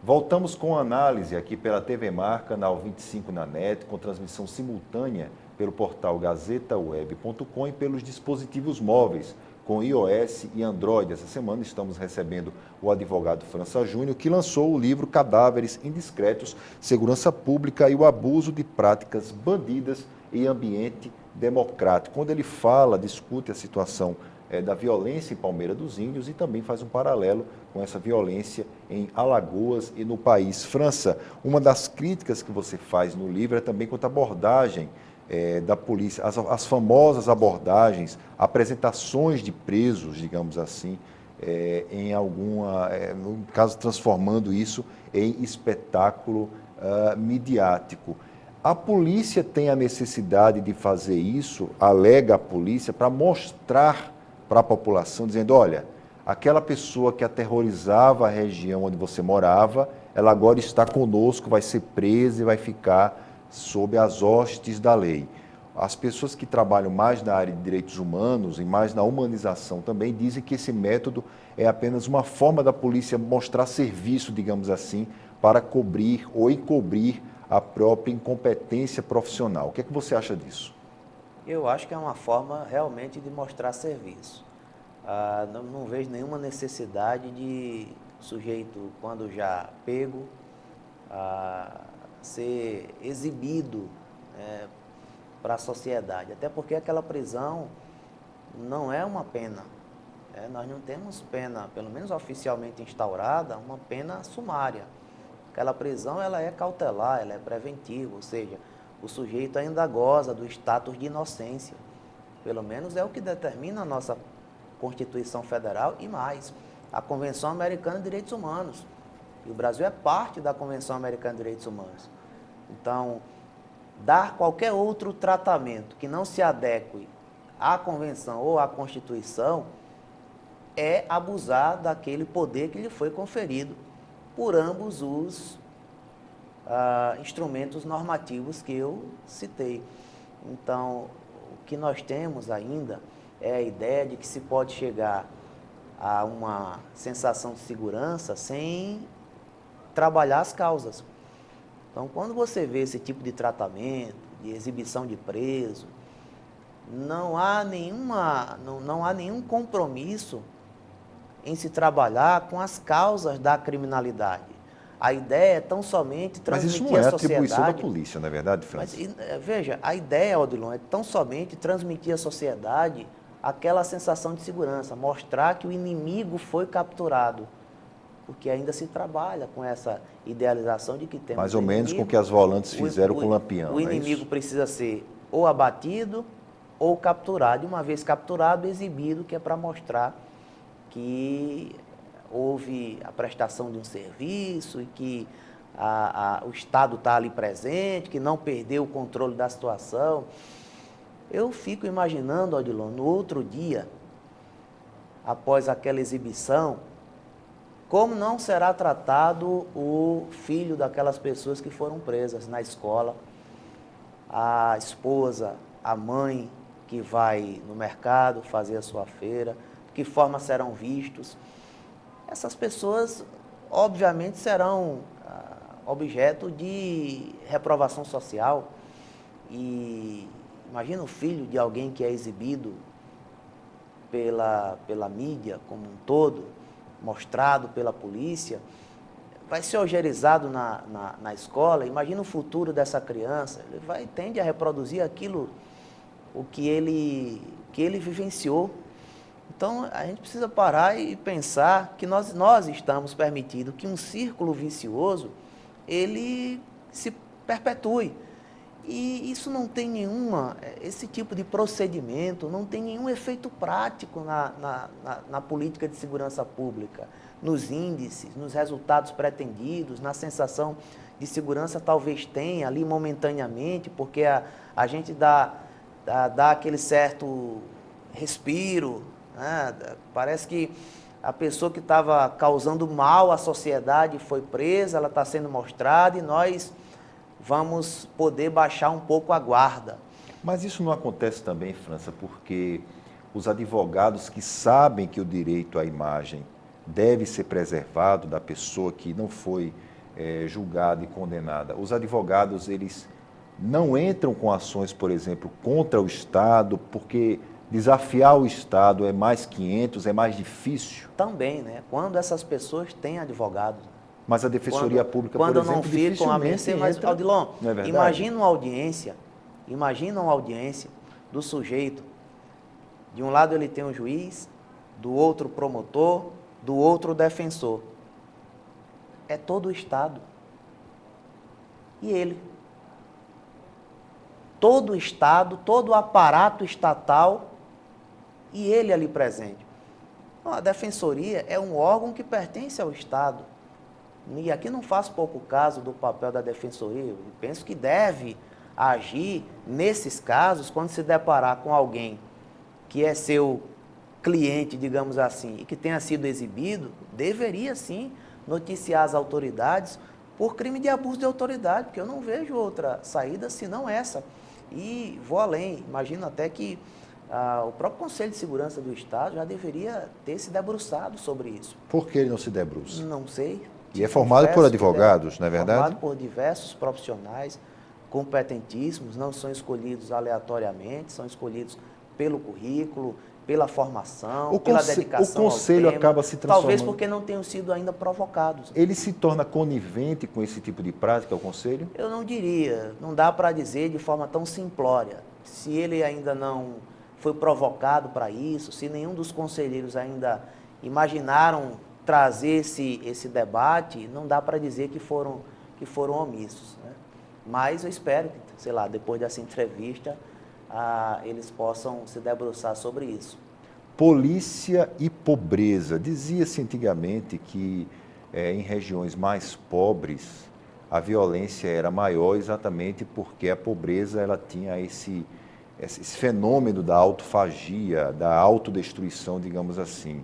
Voltamos com a análise aqui pela TV Mar, canal 25 na NET, com transmissão simultânea pelo portal gazetaweb.com e pelos dispositivos móveis, com iOS e Android. Essa semana estamos recebendo o advogado França Júnior, que lançou o livro Cadáveres Indiscretos, Segurança Pública e o Abuso de Práticas Bandidas em Ambiente Democrático, quando ele discute a situação da violência em Palmeira dos Índios e também faz um paralelo com essa violência em Alagoas e no país. França, uma das críticas que você faz no livro é também quanto à abordagem da polícia, as famosas abordagens, apresentações de presos, digamos assim, no caso transformando isso em espetáculo midiático. A polícia tem a necessidade de fazer isso, alega a polícia, para mostrar para a população, dizendo, olha, aquela pessoa que aterrorizava a região onde você morava, ela agora está conosco, vai ser presa e vai ficar sob as hostes da lei. As pessoas que trabalham mais na área de direitos humanos e mais na humanização também dizem que esse método é apenas uma forma da polícia mostrar serviço, digamos assim, para cobrir ou encobrir a própria incompetência profissional. O que é que você acha disso? Eu acho que é uma forma realmente de mostrar serviço. Não vejo nenhuma necessidade de sujeito, quando já pego, ser exibido para a sociedade. Até porque aquela prisão não é uma pena. Nós não temos pena, pelo menos oficialmente instaurada, uma pena sumária. Aquela prisão ela é cautelar, ela é preventiva, ou seja, o sujeito ainda goza do status de inocência. Pelo menos é o que determina a nossa Constituição Federal e mais, a Convenção Americana de Direitos Humanos. E o Brasil é parte da Convenção Americana de Direitos Humanos. Então, dar qualquer outro tratamento que não se adeque à Convenção ou à Constituição é abusar daquele poder que lhe foi conferido por ambos os instrumentos normativos que eu citei. Então, o que nós temos ainda é a ideia de que se pode chegar a uma sensação de segurança sem trabalhar as causas. Então, quando você vê esse tipo de tratamento, de exibição de preso, não há nenhum compromisso em se trabalhar com as causas da criminalidade. A ideia é tão somente transmitir à sociedade... Mas isso não é atribuição da polícia, não é verdade, França? Mas, veja, a ideia, Odilon, é tão somente transmitir à sociedade aquela sensação de segurança, mostrar que o inimigo foi capturado, porque ainda se trabalha com essa idealização de que temos mais ou menos com o que as volantes fizeram com o Lampião. O inimigo precisa ser ou abatido ou capturado, e uma vez capturado, exibido, que é para mostrar que houve a prestação de um serviço e que o Estado está ali presente, que não perdeu o controle da situação. Eu fico imaginando, Odilon, no outro dia, após aquela exibição, como não será tratado o filho daquelas pessoas que foram presas na escola, a esposa, a mãe que vai no mercado fazer a sua feira, de que forma serão vistos. Essas pessoas, obviamente, serão objeto de reprovação social. E imagina o filho de alguém que é exibido pela mídia como um todo, mostrado pela polícia, vai ser ojerizzado na escola. Imagina o futuro dessa criança. Ele tende a reproduzir aquilo, o que ele vivenciou. Então, a gente precisa parar e pensar que nós estamos permitindo que um círculo vicioso, ele se perpetue. E isso não tem esse tipo de procedimento não tem nenhum efeito prático na política de segurança pública, nos índices, nos resultados pretendidos, na sensação de segurança talvez tenha ali momentaneamente, porque a gente dá aquele certo respiro, né? Parece que a pessoa que estava causando mal à sociedade foi presa, ela está sendo mostrada e nós vamos poder baixar um pouco a guarda. Mas isso não acontece também, França, porque os advogados que sabem que o direito à imagem deve ser preservado da pessoa que não foi julgada e condenada, os advogados, eles não entram com ações, por exemplo, contra o Estado, porque desafiar o Estado é mais 500, é mais difícil? Também, né? Quando essas pessoas têm advogados. Mas a Defensoria Pública, por quando exemplo, não ficam a mercê, mas, entra, Odilon, não é verdade? imagina uma audiência do sujeito. De um lado ele tem um juiz, do outro o promotor, do outro o defensor. É todo o Estado. E ele. Todo o Estado, todo o aparato estatal e ele ali presente. Então, a Defensoria é um órgão que pertence ao Estado. E aqui não faço pouco caso do papel da Defensoria. Eu penso que deve agir nesses casos, quando se deparar com alguém que é seu cliente, digamos assim, e que tenha sido exibido, deveria sim noticiar as autoridades por crime de abuso de autoridade, porque eu não vejo outra saída senão essa. E vou além, imagino até que o próprio Conselho de Segurança do Estado já deveria ter se debruçado sobre isso. Por que ele não se debruça? Não sei. E é formado por advogados, não é verdade? Formado por diversos profissionais competentíssimos, não são escolhidos aleatoriamente, são escolhidos pelo currículo, pela formação, pela dedicação o conselho ao tema, acaba se transformando. talvez porque não tenham sido ainda provocados. Ele se torna conivente com esse tipo de prática, o conselho? Eu não diria, não dá para dizer de forma tão simplória. Se ele ainda não foi provocado para isso, se nenhum dos conselheiros ainda imaginaram trazer esse debate, não dá para dizer que foram omissos, né? Mas eu espero que, sei lá, depois dessa entrevista, eles possam se debruçar sobre isso. Polícia e pobreza. Dizia-se antigamente que em regiões mais pobres a violência era maior exatamente porque a pobreza ela tinha esse fenômeno da autofagia, da autodestruição, digamos assim.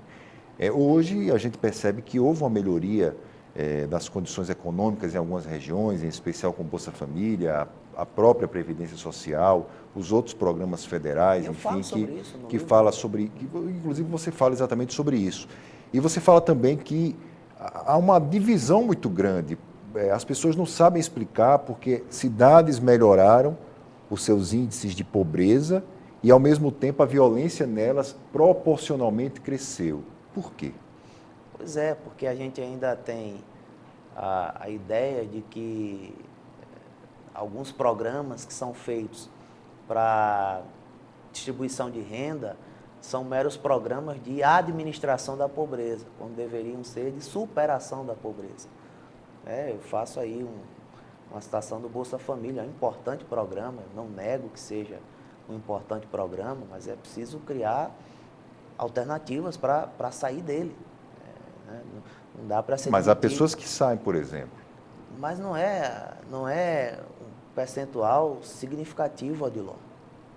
Hoje a gente percebe que houve uma melhoria das condições econômicas em algumas regiões, em especial com Bolsa Família, a própria Previdência Social, os outros programas federais, enfim, que fala sobre, inclusive você fala exatamente sobre isso. E você fala também que há uma divisão muito grande. As pessoas não sabem explicar porque cidades melhoraram os seus índices de pobreza e, ao mesmo tempo, a violência nelas proporcionalmente cresceu. Por quê? Pois é, porque a gente ainda tem a ideia de que alguns programas que são feitos para distribuição de renda são meros programas de administração da pobreza, quando deveriam ser de superação da pobreza. Eu faço aí uma citação do Bolsa Família, é um importante programa, não nego que seja um importante programa, mas é preciso criar alternativas para sair dele. Não dá para ser Mas há pessoas que saem, por exemplo. Mas não é um percentual significativo, Odilon.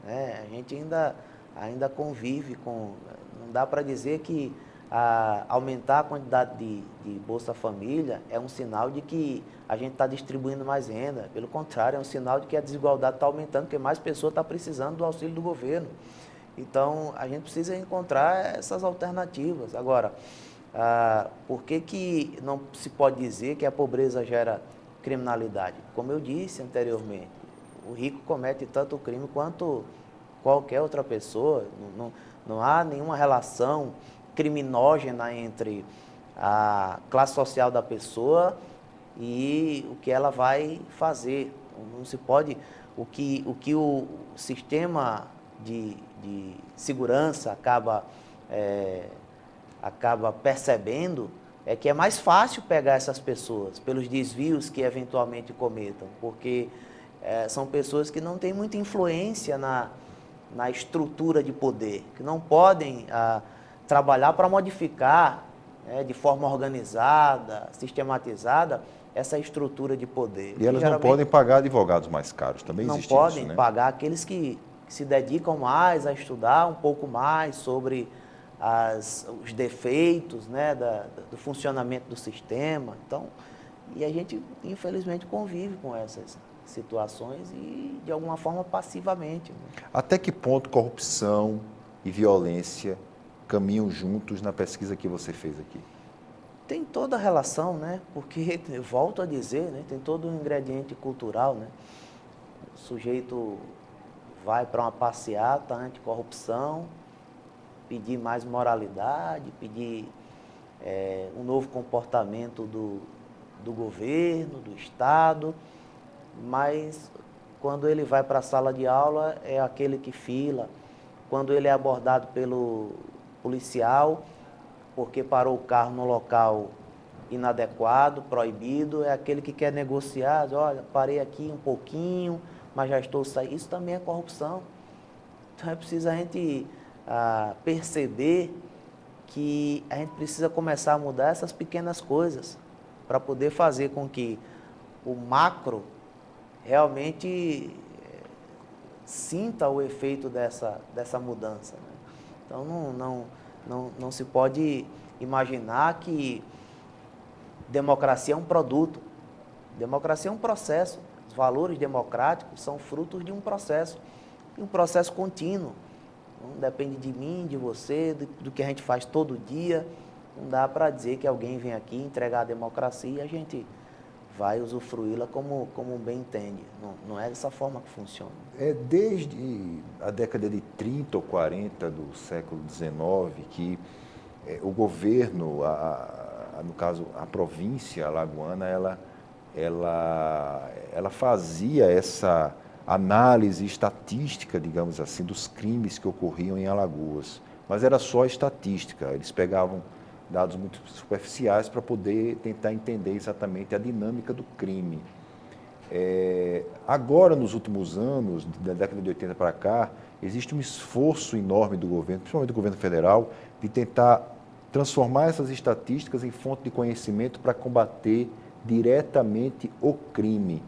A gente ainda convive com... Não dá para dizer que aumentar a quantidade de Bolsa Família é um sinal de que a gente está distribuindo mais renda. Pelo contrário, é um sinal de que a desigualdade está aumentando, porque mais pessoas estão precisando do auxílio do governo. Então, a gente precisa encontrar essas alternativas. Agora, por que não se pode dizer que a pobreza gera criminalidade? Como eu disse anteriormente, o rico comete tanto o crime quanto qualquer outra pessoa. Não há nenhuma relação criminógena entre a classe social da pessoa e o que ela vai fazer. Não se pode... O que o sistema de segurança acaba percebendo é que é mais fácil pegar essas pessoas pelos desvios que eventualmente cometam, porque são pessoas que não têm muita influência na estrutura de poder, que não podem trabalhar para modificar de forma organizada, sistematizada, essa estrutura de poder. E elas não podem pagar advogados mais caros, também existe isso, né? Não podem pagar aqueles que se dedicam mais a estudar um pouco mais sobre os defeitos, né, do funcionamento do sistema. Então, e a gente, infelizmente, convive com essas situações e, de alguma forma, passivamente, né? Até que ponto corrupção e violência caminham juntos na pesquisa que você fez aqui? Tem toda a relação, né? Porque, eu volto a dizer, né? Tem todo um ingrediente cultural, né? O sujeito vai para uma passeata anticorrupção, pedir mais moralidade, pedir um novo comportamento do governo, do Estado, mas quando ele vai para a sala de aula é aquele que fila, quando ele é abordado pelo policial, porque parou o carro no local inadequado, proibido, é aquele que quer negociar, diz, olha, parei aqui um pouquinho, mas já estou saindo. Isso também é corrupção. Então é preciso a gente perceber que a gente precisa começar a mudar essas pequenas coisas para poder fazer com que o macro realmente sinta o efeito dessa mudança, né? Então não se pode imaginar que democracia é um produto. Democracia é um processo. Os valores democráticos são frutos de um processo. E um processo contínuo. Não depende de mim, de você, do que a gente faz todo dia. Não dá para dizer que alguém vem aqui entregar a democracia e a gente vai usufruí-la como bem entende. Não é dessa forma que funciona. Desde a década de 30 ou 40 do século XIX que o governo, no caso a província alagoana, ela fazia essa análise estatística, digamos assim, dos crimes que ocorriam em Alagoas. Mas era só estatística, eles pegavam dados muito superficiais para poder tentar entender exatamente a dinâmica do crime. Agora, nos últimos anos, da década de 80 para cá, existe um esforço enorme do governo, principalmente do governo federal, de tentar transformar essas estatísticas em fonte de conhecimento para combater diretamente o crime.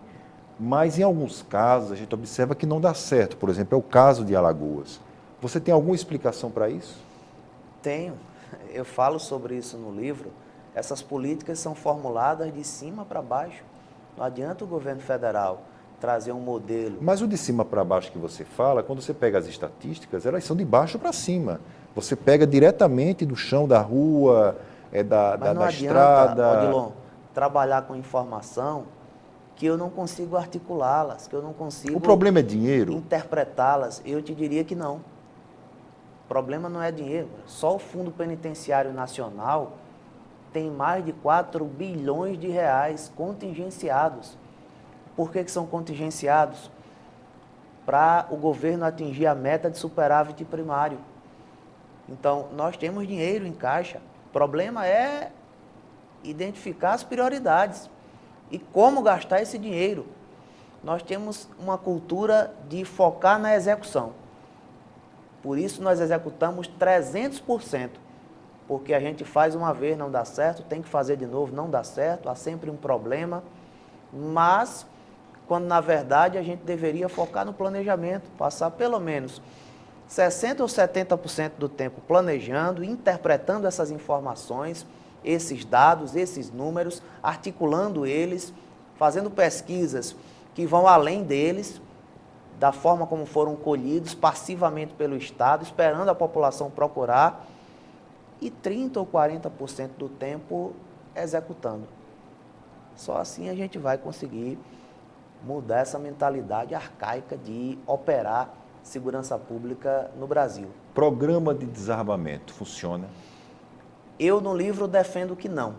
Mas, em alguns casos, a gente observa que não dá certo. Por exemplo, é o caso de Alagoas. Você tem alguma explicação para isso? Tenho. Eu falo sobre isso no livro. Essas políticas são formuladas de cima para baixo. Não adianta o governo federal trazer um modelo. Mas o de cima para baixo que você fala, quando você pega as estatísticas, elas são de baixo para cima. Você pega diretamente do chão da rua, da estrada. Odilon, trabalhar com informação que eu não consigo articulá-las, que eu não consigo... O problema é dinheiro? Interpretá-las. Eu te diria que não. O problema não é dinheiro. Só o Fundo Penitenciário Nacional tem mais de 4 bilhões de reais contingenciados. Por que são contingenciados? Para o governo atingir a meta de superávit primário. Então, nós temos dinheiro em caixa. O problema é identificar as prioridades e como gastar esse dinheiro. Nós temos uma cultura de focar na execução. Por isso, nós executamos 300%, porque a gente faz uma vez, não dá certo, tem que fazer de novo, não dá certo, há sempre um problema, mas, quando na verdade a gente deveria focar no planejamento, passar pelo menos 60% ou 70% do tempo planejando, interpretando essas informações, esses dados, esses números, articulando eles, fazendo pesquisas que vão além deles, da forma como foram colhidos passivamente pelo Estado, esperando a população procurar, e 30% ou 40% do tempo executando. Só assim a gente vai conseguir mudar essa mentalidade arcaica de operar segurança pública no Brasil. Programa de desarmamento funciona? Eu, no livro, defendo que não.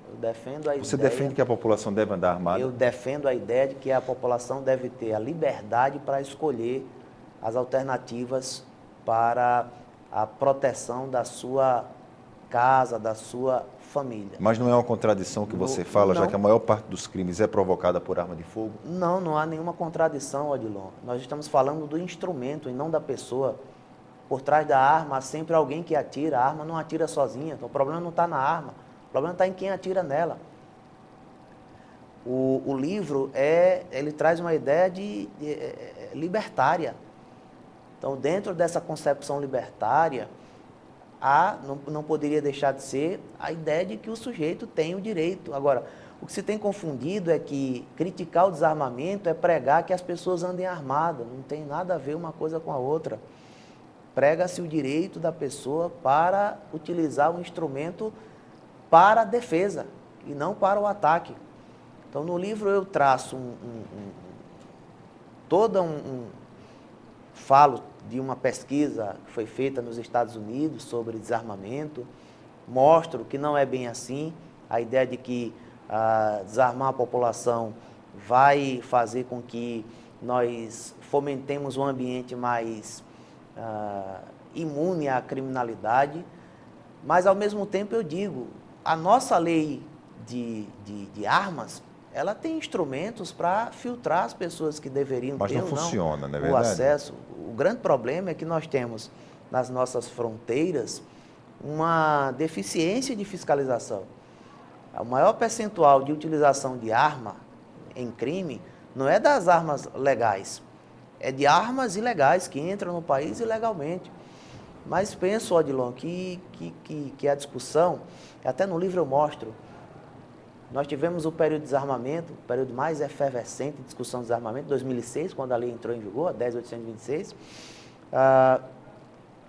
Eu defendo a ideia... Você defende que a população deve andar armada? Eu defendo a ideia de que a população deve ter a liberdade para escolher as alternativas para a proteção da sua casa, da sua família. Mas não é uma contradição que você fala, não. Já que a maior parte dos crimes é provocada por arma de fogo? Não há nenhuma contradição, Odilon. Nós estamos falando do instrumento e não da pessoa. Por trás da arma há sempre alguém que atira. A arma não atira sozinha. Então, o problema não está na arma. O problema está em quem atira nela. O livro, ele traz uma ideia de libertária. Então, dentro dessa concepção libertária, não poderia deixar de ser a ideia de que o sujeito tem o direito. Agora, o que se tem confundido é que criticar o desarmamento é pregar que as pessoas andem armadas. Não tem nada a ver uma coisa com a outra. Prega-se o direito da pessoa para utilizar um instrumento para a defesa e não para o ataque. Então, no livro eu traço falo de uma pesquisa que foi feita nos Estados Unidos sobre desarmamento, mostro que não é bem assim, a ideia de que desarmar a população vai fazer com que nós fomentemos um ambiente mais imune à criminalidade, mas ao mesmo tempo eu digo, a nossa lei de armas, ela tem instrumentos para filtrar as pessoas que deveriam Mas ter não ou não funciona, não é o verdade? acesso. O grande problema é que nós temos nas nossas fronteiras uma deficiência de fiscalização. O maior percentual de utilização de arma em crime não é das armas legais, é de armas ilegais que entram no país ilegalmente. Mas penso, Odilon, que a discussão, até no livro eu mostro, nós tivemos o período de desarmamento, o período mais efervescente de discussão de desarmamento, 2006, quando a lei entrou em vigor, a 10.826,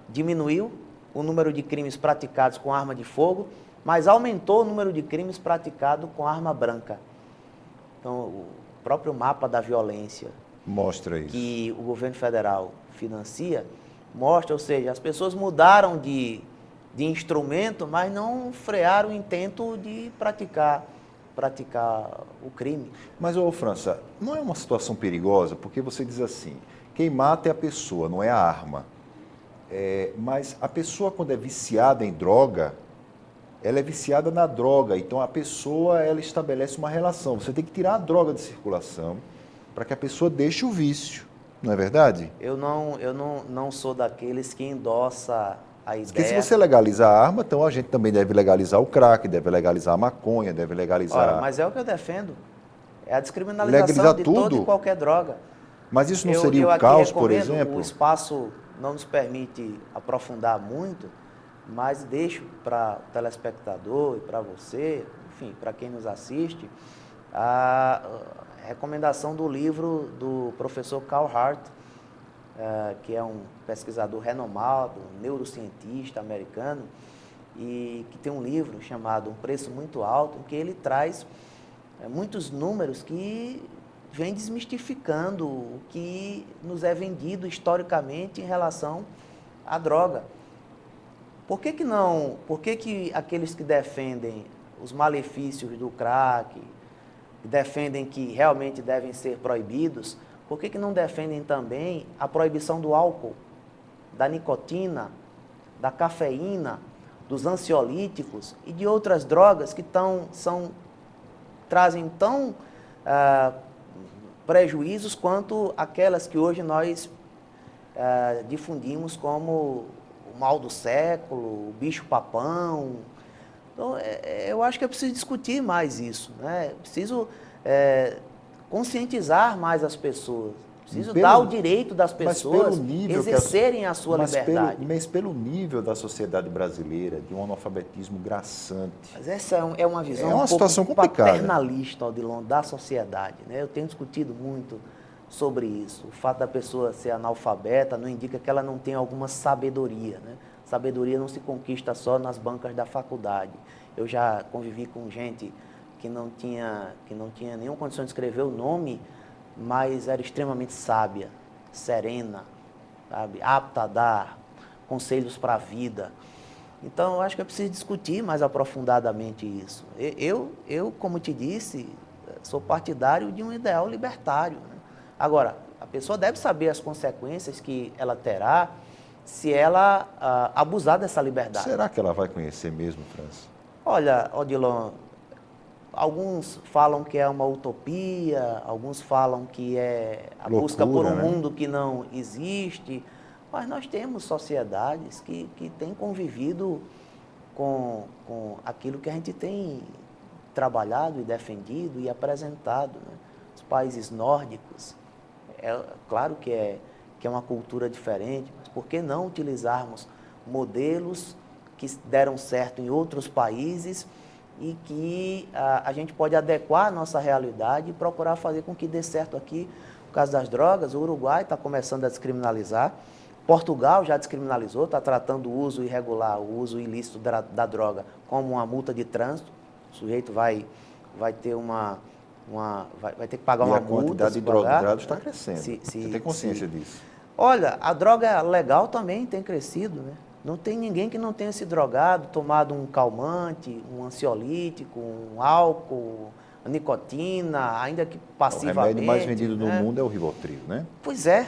diminuiu o número de crimes praticados com arma de fogo, mas aumentou o número de crimes praticados com arma branca. Então, o próprio mapa da violência mostra isso, que o governo federal financia, mostra, ou seja, as pessoas mudaram de instrumento, mas não frearam o intento de praticar o crime. Mas, ô França, não é uma situação perigosa? Porque você diz assim, quem mata é a pessoa, não é a arma. Mas a pessoa, quando é viciada em droga, ela é viciada na droga. Então, a pessoa, ela estabelece uma relação. Você tem que tirar a droga de circulação para que a pessoa deixe o vício. Não é verdade? Eu não sou daqueles que endossa a ideia. Porque se você legalizar a arma, então a gente também deve legalizar o crack, deve legalizar a maconha, deve legalizar... Ora, mas é o que eu defendo. É a descriminalização legalizar de tudo? toda e qualquer droga. Mas isso não seria o caos, por exemplo? O espaço não nos permite aprofundar muito, mas deixo para o telespectador e para você, enfim, para quem nos assiste, a recomendação do livro do professor Carl Hart, que é um pesquisador renomado, um neurocientista americano, e que tem um livro chamado Um Preço Muito Alto, em que ele traz muitos números que vem desmistificando o que nos é vendido historicamente em relação à droga. Por que aqueles que defendem os malefícios do crack, que defendem que realmente devem ser proibidos, por que não defendem também a proibição do álcool, da nicotina, da cafeína, dos ansiolíticos e de outras drogas que trazem tão prejuízos quanto aquelas que hoje nós difundimos como o mal do século, o bicho-papão. Então, eu acho que é preciso discutir mais isso, né? Preciso conscientizar mais as pessoas, preciso dar o direito das pessoas exercerem a sua liberdade. Mas pelo nível da sociedade brasileira, de um analfabetismo graçante. Mas essa é uma visão uma situação complicada, paternalista, Odilon, da sociedade, né? Eu tenho discutido muito sobre isso. O fato da pessoa ser analfabeta não indica que ela não tem alguma sabedoria, né? Sabedoria não se conquista só nas bancas da faculdade. Eu já convivi com gente que não tinha nenhuma condição de escrever o nome, mas era extremamente sábia, serena, sabe? Apta a dar conselhos para a vida. Então, eu acho que é preciso discutir mais aprofundadamente isso. Eu, como te disse, sou partidário de um ideal libertário, né? Agora, a pessoa deve saber as consequências que ela terá se ela abusar dessa liberdade. Será que ela vai conhecer mesmo, França? Olha, Odilon, alguns falam que é uma utopia, alguns falam que é a busca por um mundo que não existe, mas nós temos sociedades que têm convivido com aquilo que a gente tem trabalhado e defendido e apresentado, né? Os países nórdicos, claro que é uma cultura diferente, mas por que não utilizarmos modelos que deram certo em outros países e que a gente pode adequar a nossa realidade e procurar fazer com que dê certo aqui. No caso das drogas, o Uruguai está começando a descriminalizar, Portugal já descriminalizou, está tratando o uso irregular, o uso ilícito da droga como uma multa de trânsito. O sujeito vai ter vai ter que pagar uma multa. E a quantidade de drogados está crescendo. Você tem consciência disso? Olha, a droga legal também tem crescido, né? Não tem ninguém que não tenha se drogado, tomado um calmante, um ansiolítico, um álcool, a nicotina, ainda que passivamente. O remédio mais vendido no né? mundo é o Rivotril, né? Pois é.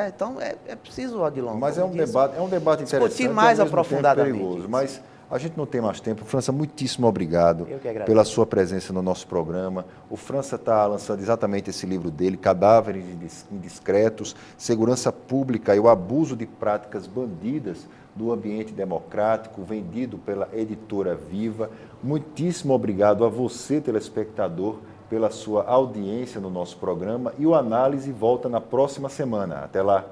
Então é preciso, Adilon. Mas é um debate interessante. Discutir mais ao mesmo aprofundadamente. tempo perigoso, mas a gente não tem mais tempo. França, muitíssimo obrigado pela sua presença no nosso programa. O França está lançando exatamente esse livro dele, Cadáveres Indiscretos, Segurança Pública e o Abuso de Práticas Bandidas do Ambiente Democrático, vendido pela editora Viva. Muitíssimo obrigado a você, telespectador, pela sua audiência no nosso programa, e o Análise volta na próxima semana. Até lá!